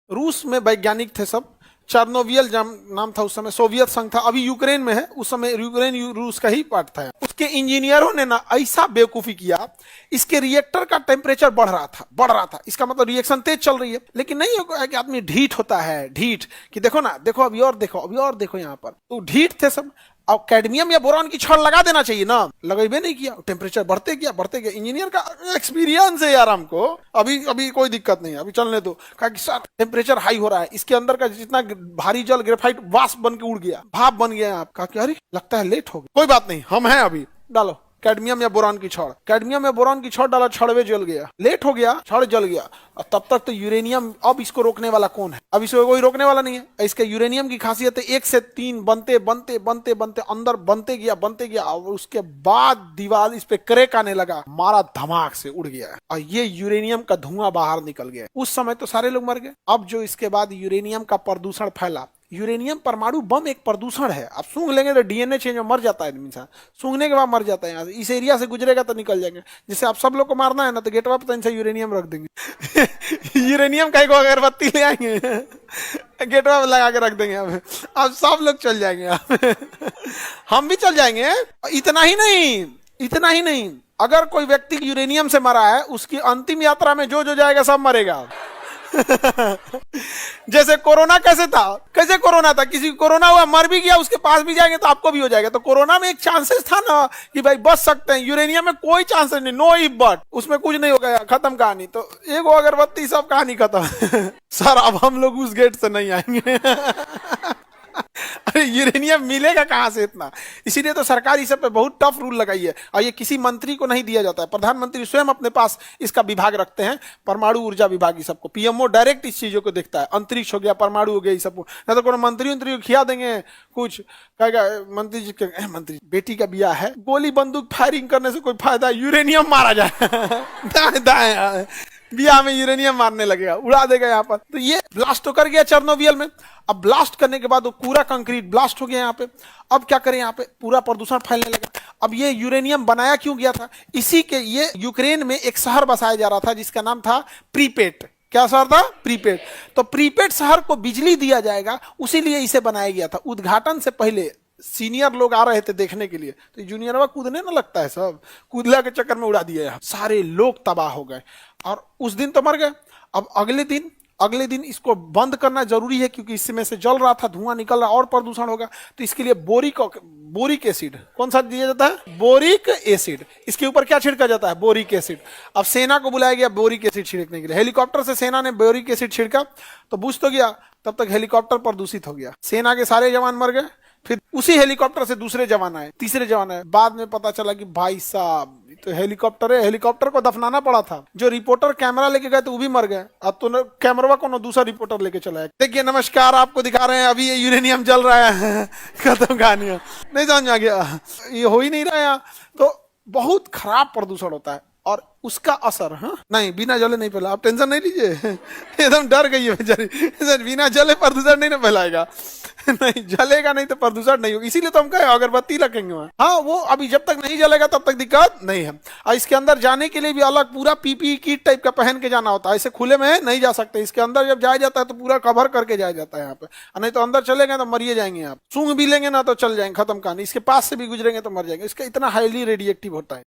रूस में वैज्ञानिक थे सब, चर्नोबियल नाम था उस समय, सोवियत संघ था, अभी यूक्रेन में है, उस समय यूक्रेन रूस का ही पार्ट था। उसके इंजीनियरों ने ना ऐसा बेवकूफी किया, इसके रिएक्टर का टेम्परेचर बढ़ रहा था, इसका मतलब रिएक्शन तेज चल रही है, लेकिन नहीं होगा कि आदमी ढीठ होता है, ढीठ कि देखो ना, देखो अभी और देखो, अभी और देखो यहाँ पर, तो ढीठ थे सब। अब कैडमियम या बोरॉन की छड़ लगा देना चाहिए ना, लगाइबे नहीं किया, टेम्परेचर बढ़ते गया। इंजीनियर का एक्सपीरियंस है यार, हमको अभी अभी कोई दिक्कत नहीं है, अभी चलने दो। कहा कि सर टेम्परेचर हाई हो रहा है, इसके अंदर का जितना भारी जल ग्रेफाइट वाष्प बन के उड़ गया, भाप बन गया। आप कहा कि अरे लगता है लेट हो गया, कोई बात नहीं, हम हैं अभी, डालो कैडमियम या बोरॉन की छड़। कैडमियम या बोरॉन की छड़ डाला, छड़वे जल गया, लेट हो गया, छड़ जल गया। और तब तक तो यूरेनियम, अब इसको रोकने वाला कौन है? अब इसको कोई रोकने वाला नहीं है। इसके यूरेनियम की खासियत है 1 से 3 बनते अंदर बनते गया और उसके बाद दीवार इस पे क्रैक आने लगा, मारा धमाक से उड़ गया और ये यूरेनियम का धुआं बाहर निकल गया। उस समय तो सारे लोग मर गए। अब जो इसके बाद यूरेनियम का प्रदूषण फैला, यूरेनियम परमाणु बम एक प्रदूषण है। आप सूंघ लेंगे तो डीएनए चेंज में मर जाता है इंसान, सूंघने के बाद मर जाता है। यहाँ से इस एरिया से गुजरेगा तो निकल जाएंगे। जैसे आप सब लोग को मारना है ना, तो गेटवा पर इनसे यूरेनियम रख देंगे यूरेनियम का एक अगरबत्ती ले आएंगे गेटवा पर लगा के रख देंगे, अब सब लोग चल जाएंगे हम भी चल जाएंगे। इतना ही नहीं, अगर कोई व्यक्ति यूरेनियम से मरा है, उसकी अंतिम यात्रा में जो जो जाएगा सब मरेगा जैसे कोरोना कैसे कोरोना था, किसी को कोरोना हुआ, मर भी गया, उसके पास भी जाएंगे तो आपको भी हो जाएगा। तो कोरोना में एक चांसेस था ना कि भाई बच सकते हैं, यूरेनियम में कोई चांसेस नहीं, नो इफ बट, उसमें कुछ नहीं हो गया, खत्म कहानी। तो एक अगरबत्ती सब कहानी खत्म सर अब हम लोग उस गेट से नहीं आएंगे अरे यूरेनियम मिलेगा कहां से इतना? इसीलिए तो सरकार इस पे बहुत टफ रूल लगाई है और ये किसी मंत्री को नहीं दिया जाता है। प्रधानमंत्री स्वयं अपने पास इसका विभाग रखते हैं, परमाणु ऊर्जा विभाग। सबको पीएमओ डायरेक्ट इस चीजों को देखता है, अंतरिक्ष हो गया, परमाणु हो गया, ये सब। ना तो कोई मंत्री को खिया देंगे कुछ, कहेगा मंत्री जी मंत्री बेटी का ब्याह है, गोली बंदूक फायरिंग करने से कोई फायदा, यूरेनियम मारा जाए दाएं दाएं बिया में यूरेनियम मारने लगेगा, उड़ा देगा यहाँ पर। तो ये ब्लास्ट तो कर गया चेर्नोबिल में। अब ब्लास्ट करने के बाद वो पूरा कंक्रीट ब्लास्ट हो गया यहाँ पे। अब क्या करें, यहाँ पे पूरा प्रदूषण फैलने लगा। अब ये यूरेनियम बनाया क्यों गया था? इसी के ये यूक्रेन में एक शहर बसाया जा रहा था जिसका नाम था प्रीपेट। क्या शहर था? प्रीपेट। तो प्रीपेट शहर को बिजली दिया जाएगा, उसी लिए इसे बनाया गया था। उद्घाटन से पहले सीनियर लोग आ रहे थे देखने के लिए, तो जूनियर कूदने ना लगता है, सब कूदला के चक्कर में उड़ा दिया, सारे लोग तबाह हो गए। और उस दिन तो मर गए। अब अगले दिन इसको बंद करना जरूरी है, क्योंकि इसमें से जल रहा था, धुआं निकल रहा और प्रदूषण होगा। तो इसके लिए बोरिक एसिड, कौन सा दिया जाता है? Boric acid. इसके ऊपर क्या छिड़का जाता है? Boric acid. अब सेना को बुलाया गया बोरिक एसिड छिड़कने के लिए। हेलीकॉप्टर से सेना ने बोरिक एसिड छिड़का तो बुझ तो गया, तब तक हेलीकॉप्टर प्रदूषित हो गया, सेना के सारे जवान मर गए। फिर उसी हेलीकॉप्टर से दूसरे जवान आए, तीसरे जवान आए। बाद में पता चला कि भाई साहब तो हेलीकॉप्टर है, हेलीकॉप्टर को दफनाना पड़ा था। जो रिपोर्टर कैमरा लेके गए थे वो भी मर गए। अब तो कैमरा को दूसरा रिपोर्टर लेके चला है। देखिए नमस्कार, आपको दिखा रहे हैं अभी ये यूरेनियम जल रहा है खत्म कहानी। नहीं समझ में आ गया? ये हो ही नहीं रहा है। तो बहुत खराब प्रदूषण होता है और उसका असर नहीं, बिना जले नहीं फैला। आप टेंशन नहीं लीजिए एकदम डर गई है बेचारी, बिना जले प्रदूषण नहीं ना फैलाएगा नहीं जलेगा नहीं तो प्रदूषण नहीं होगा। इसीलिए तो हम कहे अगरबत्ती रखेंगे वहां। हाँ, वो अभी जब तक नहीं जलेगा तब तक दिक्कत नहीं है। और इसके अंदर जाने के लिए भी अलग पूरा पीपी किट टाइप का पहन के जाना होता है, ऐसे खुले में नहीं जा सकते। इसके अंदर जब जाया जाता है तो पूरा कवर करके जाया जाता है यहाँ पे, नहीं तो अंदर चलेंगे तो मरिए जाएंगे आप। सूंघ भी लेंगे ना तो चल जाएंगे, खत्म कहानी। इसके पास से भी गुजरेंगे तो मर जाएंगे। इसका इतना हाईली रेडिएक्टिव होता है।